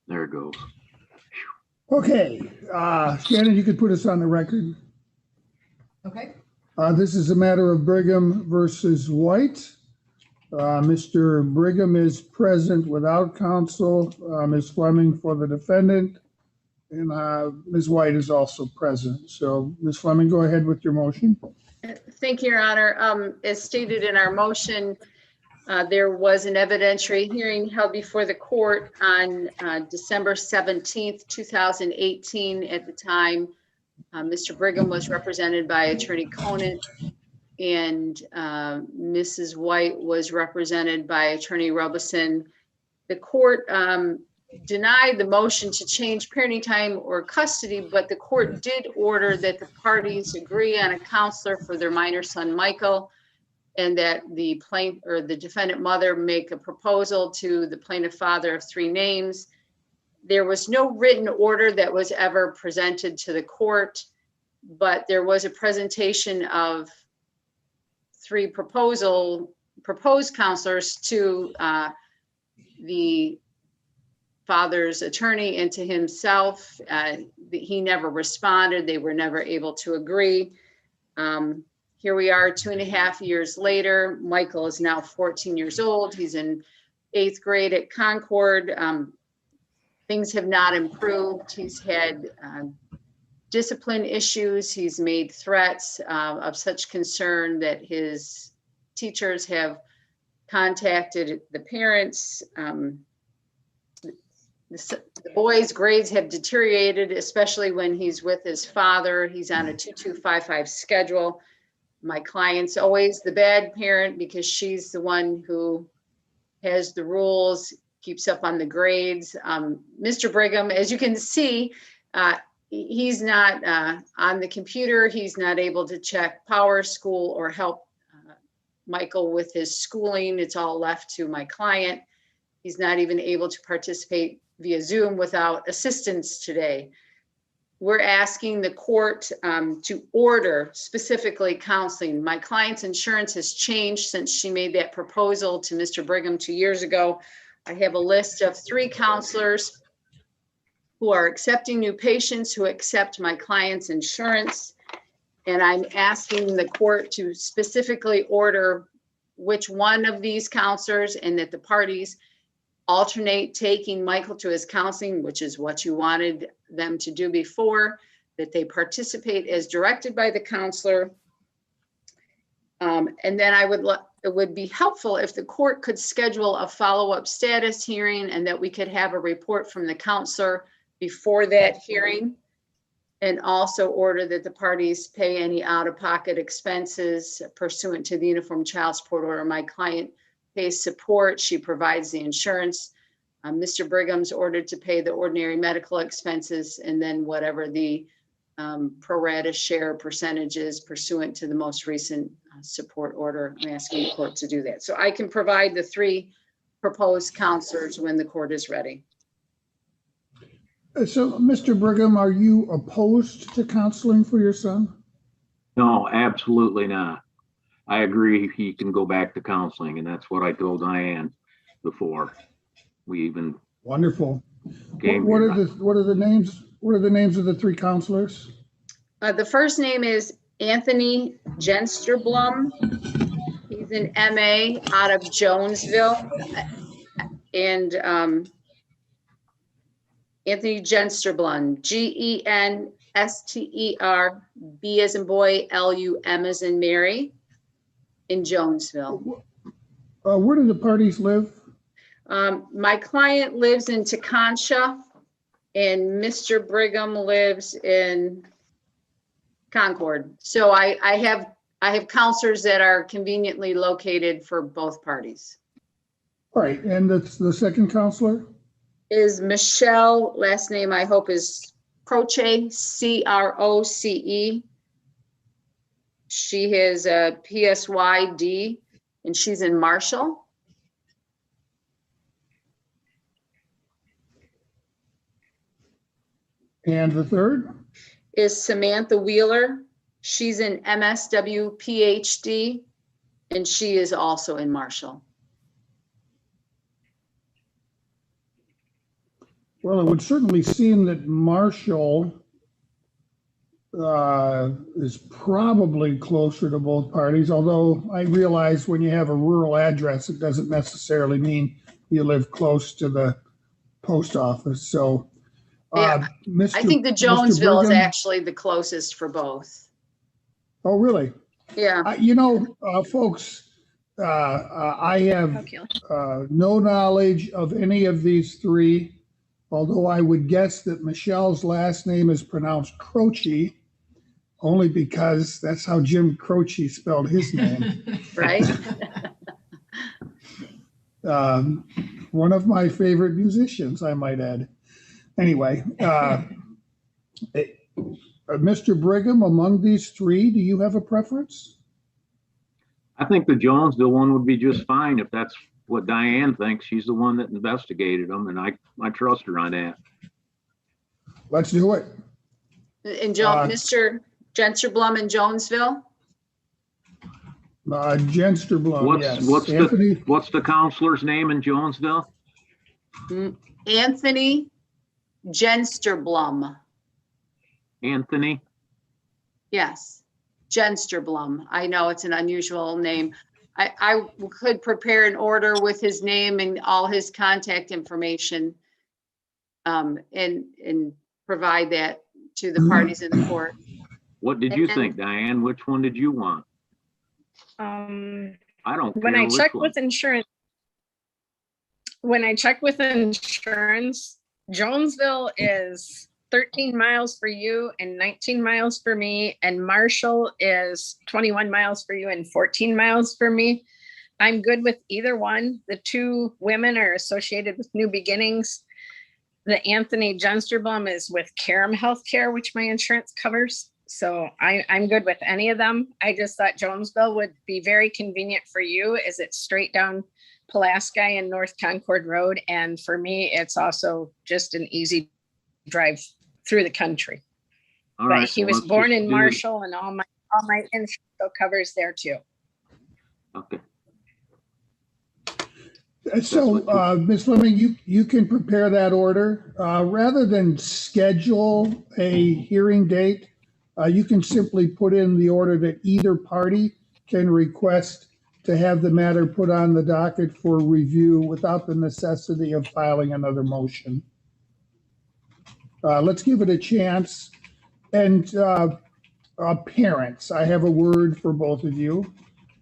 There it goes. Okay, Shannon, you could put us on the record. Okay. This is a matter of Brigham versus White. Mr. Brigham is present without counsel. Ms. Fleming for the defendant, and Ms. White is also present. So, Ms. Fleming, go ahead with your motion. Thank you, Your Honor. As stated in our motion, there was an evidentiary hearing held before the court on December 17th, 2018. At the time, Mr. Brigham was represented by Attorney Conant, and Mrs. White was represented by Attorney Robeson. The court denied the motion to change parenting time or custody, but the court did order that the parties agree on a counselor for their minor son, Michael, and that the defendant mother make a proposal to the plaintiff father of 3 names. There was no written order that was ever presented to the court, but there was a presentation of 3 proposed counselors to the father's attorney and to himself. He never responded. They were never able to agree. Here we are 2.5 years later. Michael is now 14 years old. He's in 8th grade at Concord. Things have not improved. He's had discipline issues. He's made threats of such concern that his teachers have contacted the parents. The boy's grades have deteriorated, especially when he's with his father. He's on a 2255 schedule. My client's always the bad parent because she's the one who has the rules, keeps up on the grades. Mr. Brigham, as you can see, he's not on the computer. He's not able to check Power School or help Michael with his schooling. It's all left to my client. He's not even able to participate via Zoom without assistance today. We're asking the court to order specifically counseling. My client's insurance has changed since she made that proposal to Mr. Brigham 2 years ago. I have a list of 3 counselors who are accepting new patients who accept my client's insurance. And I'm asking the court to specifically order which one of these counselors, and that the parties alternate taking Michael to his counseling, which is what you wanted them to do before, that they participate as directed by the counselor. And then it would be helpful if the court could schedule a follow-up status hearing and that we could have a report from the counselor before that hearing, and also order that the parties pay any out-of-pocket expenses pursuant to the Uniform Child Support Order. My client pays support. She provides the insurance. Mr. Brigham's ordered to pay the ordinary medical expenses, and then whatever the pro rata share percentages pursuant to the most recent support order. I'm asking the court to do that. So I can provide the 3 proposed counselors when the court is ready. So, Mr. Brigham, are you opposed to counseling for your son? No, absolutely not. I agree he can go back to counseling, and that's what I told Diane before we even. Wonderful. What are the names of the 3 counselors? The first name is Anthony Gensterblum. He's an MA out of Jonesville. And Anthony Gensterblum, Genster, B as in boy, LUM as in Mary, in Jonesville. Where do the parties live? My client lives in Tekonsha, and Mr. Brigham lives in Concord. So I have counselors that are conveniently located for both parties. All right, and the second counselor? Is Michelle, last name I hope is Croce, Croce. She has a PSYD, and she's in Marshall. And the third? Is Samantha Wheeler. She's an MSW PhD, and she is also in Marshall. Well, it would certainly seem that Marshall is probably closer to both parties, although I realize when you have a rural address, it doesn't necessarily mean you live close to the post office. So, Yeah, Mr. I think the Mr. Jonesville is Brigham- actually the closest for both. Oh, really? Yeah, Folks, I have no knowledge of any of these three, although I would guess that Michelle's last name is pronounced Croce, only because that's how Jim Croce spelled his name. right? One of my favorite musicians, I might add. Anyway, Mr. Brigham, among these three, do you have a preference? I think the Jonesville one would be just fine if that's what Diane thinks. She's the one that investigated them, and I trust her on that. Let's do it. And Mr. Jensterblum in Jonesville? Jensterblum, yes. What's the counselor's name in Jonesville? Anthony Jensterblum. Anthony? Yes, Jensterblum. I know it's an unusual name. I could prepare an order with his name and all his contact information and provide that to the parties in the court. What did you think, Diane? Which one did you want? I don't care When I which checked one. with insurance, Jonesville is 13 miles for you and 19 miles for me, and Marshall is 21 miles for you and 14 miles for me. I'm good with either one. The two women are associated with New Beginnings. The Anthony Jensterblum is with Carum Healthcare, which my insurance covers. So I'm good with any of them. I just thought Jonesville would be very convenient for you, as it's straight down Pulaski and North Concord Road. And for me, it's also just an easy drive through the country. All But right, he well, was let's born just in do it. Marshall, and all my insurance covers there too. Okay. So, Ms. Fleming, you can prepare that order. Rather than schedule a hearing date, you can simply put in the order that either party can request to have the matter put on the docket for review without the necessity of filing another motion. Let's give it a chance. And parents, I have a word for both of you.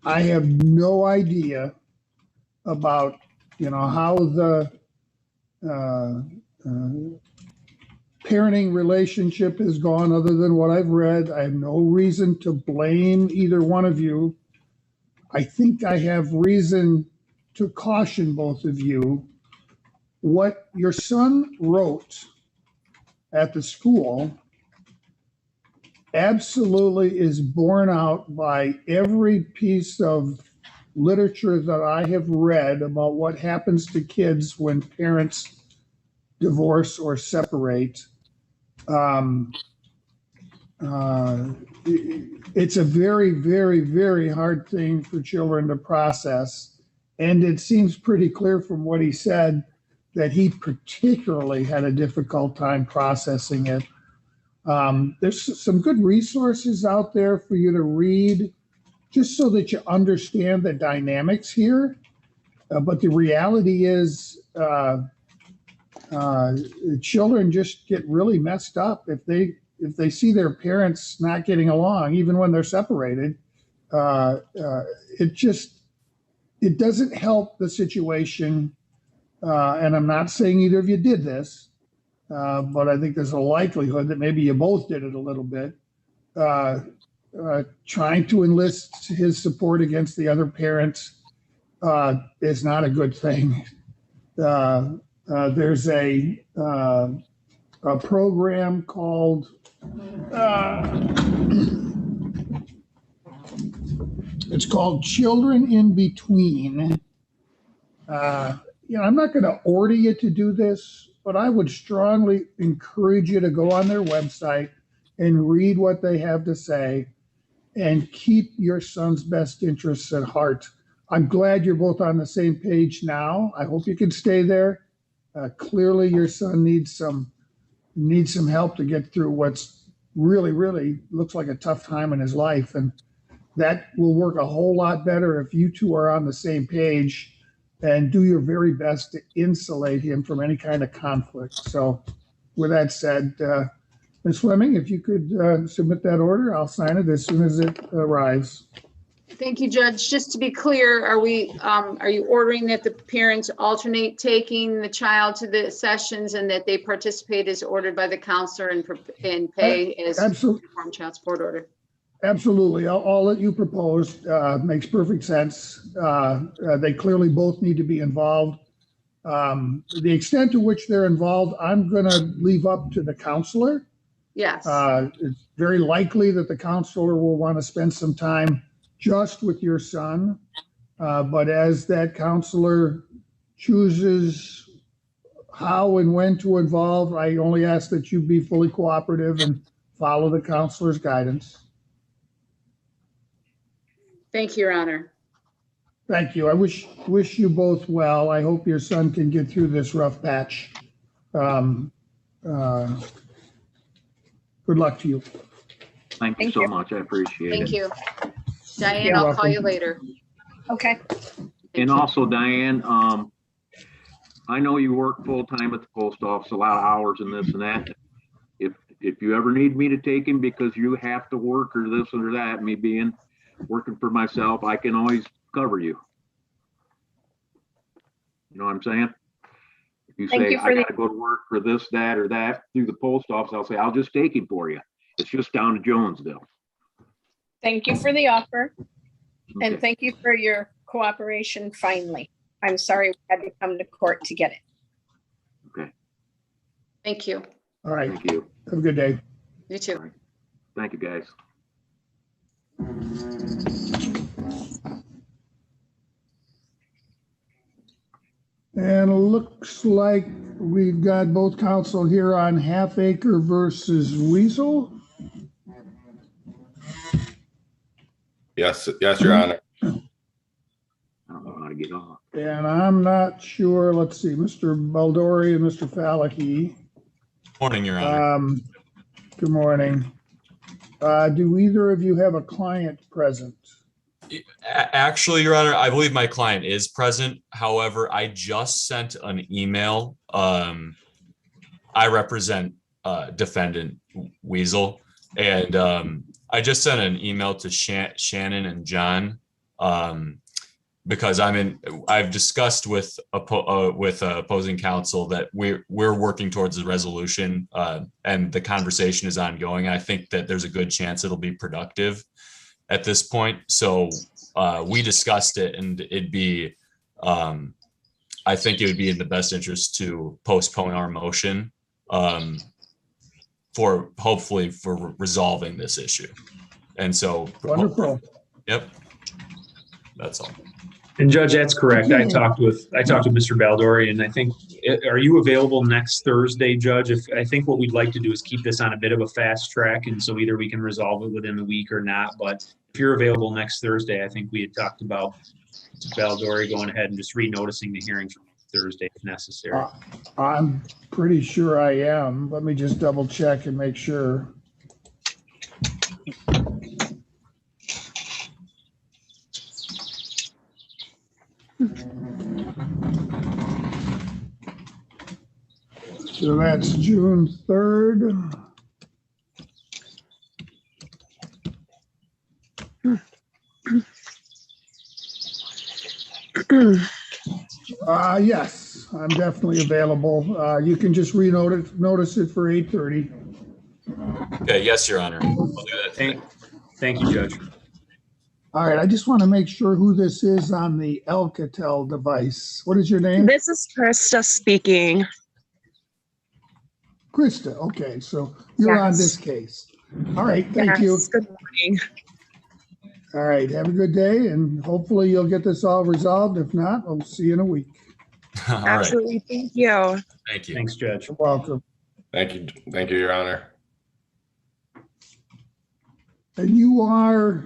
I have no idea about, how the parenting relationship has gone other than what I've read. I have no reason to blame either one of you. I think I have reason to caution both of you. What your son wrote at the school absolutely is borne out by every piece of literature that I have read about what happens to kids when parents divorce or separate. It's a very, very, very hard thing for children to process. And it seems pretty clear from what he said that he particularly had a difficult time processing it. There's some good resources out there for you to read just so that you understand the dynamics here. But the reality is children just get really messed up if they see their parents not getting along, even when they're separated. It doesn't help the situation. And I'm not saying either of you did this, but I think there's a likelihood that maybe you both did it a little bit. Trying to enlist his support against the other parent is not a good thing. There's a program called it's called Children in Between. I'm not going to order you to do this, but I would strongly encourage you to go on their website and read what they have to say and keep your son's best interests at heart. I'm glad you're both on the same page now. I hope you can stay there. Clearly, your son needs some help to get through what's really looks like a tough time in his life. And that will work a whole lot better if you two are on the same page and do your very best to insulate him from any kind of conflict. So with that said, Ms. Fleming, if you could submit that order, I'll sign it as soon as it arrives. Thank you, Judge. Just to be clear, are you ordering that the parents alternate taking the child to the sessions and that they participate as ordered by the counselor and pay as uniform child support order? Absolutely. All that you proposed makes perfect sense. They clearly both need to be involved. The extent to which they're involved, I'm going to leave up to the counselor. Yes. It's very likely that the counselor will want to spend some time just with your son. But as that counselor chooses how and when to involve, I only ask that you be fully cooperative and follow the counselor's guidance. Thank you, Your Honor. Thank you. I wish you both well. I hope your son can get through this rough patch. Good luck to you. Thank you so much. I appreciate it. Thank you. Diane, You're I'll call welcome. you later. Okay. And also, Diane, I know you work full-time at the post office, a lot of hours and this and that. If you ever need me to take him because you have to work or this or that, me being working for myself, I can always cover you. You know what I'm saying? If you say, I gotta go to work for this, that, or that through the post office, I'll say, I'll just take him for you. It's just down to Jonesville. Thank you for the offer. Okay. And thank you for your cooperation finally. I'm sorry we had to come to court to get it. Okay, Thank you. All right. thank you. Have a good day. You too. Thank you, guys. And it looks like we've got both counsel here on Half Acre versus Weasel. Yes, Your Honor. I don't know how to get off. And I'm not sure, let's see, Mr. Baldori and Mr. Falahy. Morning, Your Honor. Good morning. Do either of you have a client present? Actually, Your Honor, I believe my client is present. However, I just sent an email. I represent defendant Weasel, and I just sent an email to Shannon and John because I've discussed with opposing counsel that we're working towards a resolution, and the conversation is ongoing. I think that there's a good chance it'll be productive at this point. So we discussed it, and it'd be, I think it would be in the best interest to postpone our motion for resolving this issue. And so. Wonderful. Yep. That's all. And Judge, that's correct. I talked with Mr. Baldori, and I think, are you available next Thursday, Judge? I think what we'd like to do is keep this on a bit of a fast track, and so either we can resolve it within the week or not. But if you're available next Thursday, I think we had talked about Mr. Baldori going ahead and just renoticing the hearing for Thursday if necessary. I'm pretty sure I am. Let me just double check and make sure. So that's June 3rd. Yes, I'm definitely available. You can just notice it for 8:30. Okay. Yes, Your Honor. I'll do that. Thank you, Judge. All right, I just want to make sure who this is on the Alcatel device. What is your name? This is Krista speaking. Krista, okay, so you're on this case. All right, thank you. Good morning. All right, have a good day, and hopefully you'll get this all resolved. If not, I'll see you in a week. All right. Absolutely. Thank you. Thank you. Thanks, Judge. You're welcome. Thank you, Your Honor. And you are,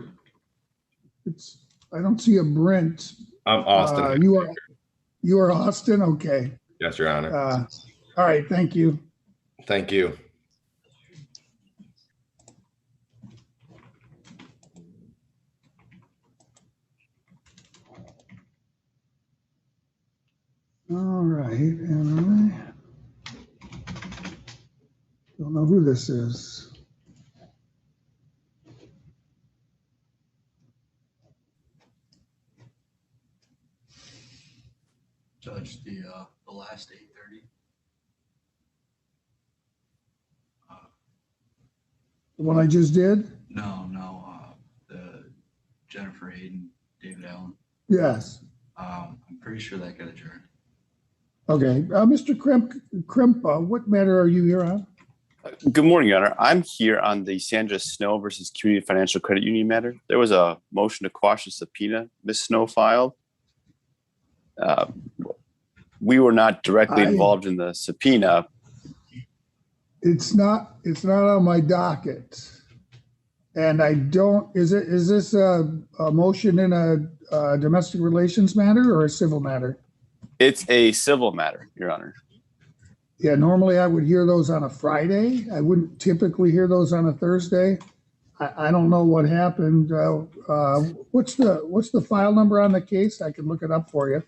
I don't see a Brent. I'm Austin. You are Austin, okay. Yes, Your Honor. All right, thank you. Thank you. All right, and I don't know who this is. Judge, the last 8:30. The one I just did? No, the Jennifer Hayden, David Allen. Yes. I'm pretty sure that got adjourned. Okay, Mr. Krimp, what matter are you here on? Good morning, Your Honor. I'm here on the Sandra Snow versus Community Financial Credit Union matter. There was a motion to quash a subpoena Ms. Snow filed. We were not directly involved in the subpoena. It's not on my docket. And I don't, is this a motion in a domestic relations matter or a civil matter? It's a civil matter, Your Honor. Yeah, normally I would hear those on a Friday. I wouldn't typically hear those on a Thursday. I don't know what happened. What's the file number on the case? I can look it up for you.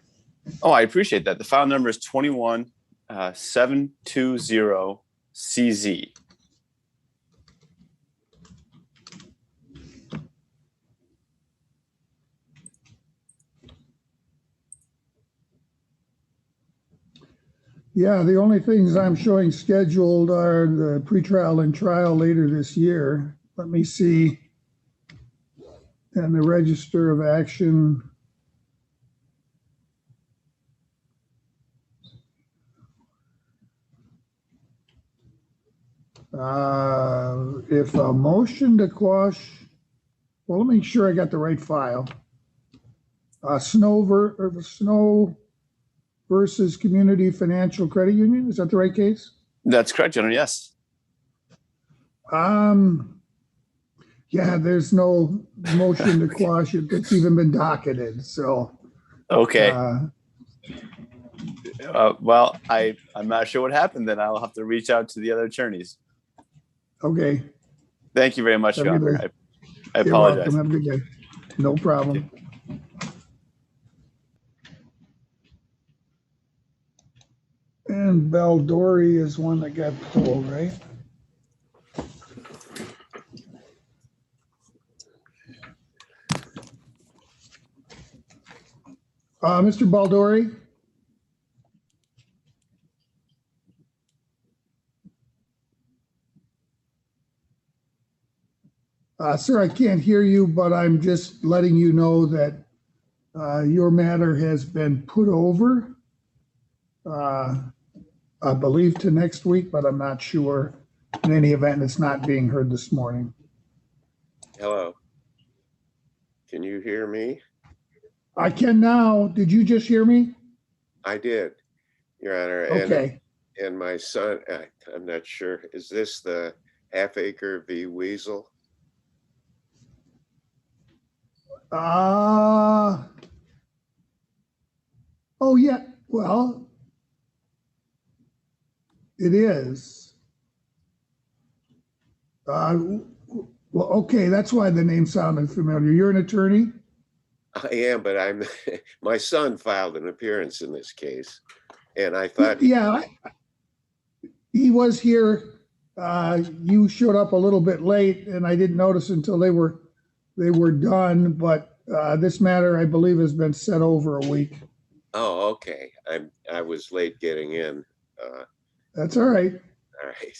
Oh, I appreciate that. The file number is 21720CZ. Yeah, the only things I'm showing scheduled are the pretrial and trial later this year. Let me see. And the register of action. If a motion to quash, well, let me make sure I got the right file. Snow versus Community Financial Credit Union. Is that the right case? That's correct, Your Honor. Yes. Yeah, there's no motion to quash it that's even been docketed. So. Okay. Well, I'm not sure what happened then. I'll have to reach out to the other attorneys. Okay. Thank you very much, Your Honor. I You're apologize. welcome. Have a good day. No problem. And Baldori is one that got pulled, right? Mr. Baldori? Sir, I can't hear you, but I'm just letting you know that your matter has been put over, I believe, to next week, but I'm not sure. In any event, it's not being heard this morning. Hello. Can you hear me? I can now. Did you just hear me? I did, Your Honor. Okay. And my son, I'm not sure, is this the Half Acre v. Weasel? Oh, yeah. Well, it is. Well, okay. That's why the name sounded familiar. You're an attorney? I am, but my son filed an appearance in this case. And I thought. Yeah, he was here. You showed up a little bit late and I didn't notice until they were done, but this matter, I believe, has been set over a week. Oh, okay. I was late getting in. That's all right. All right.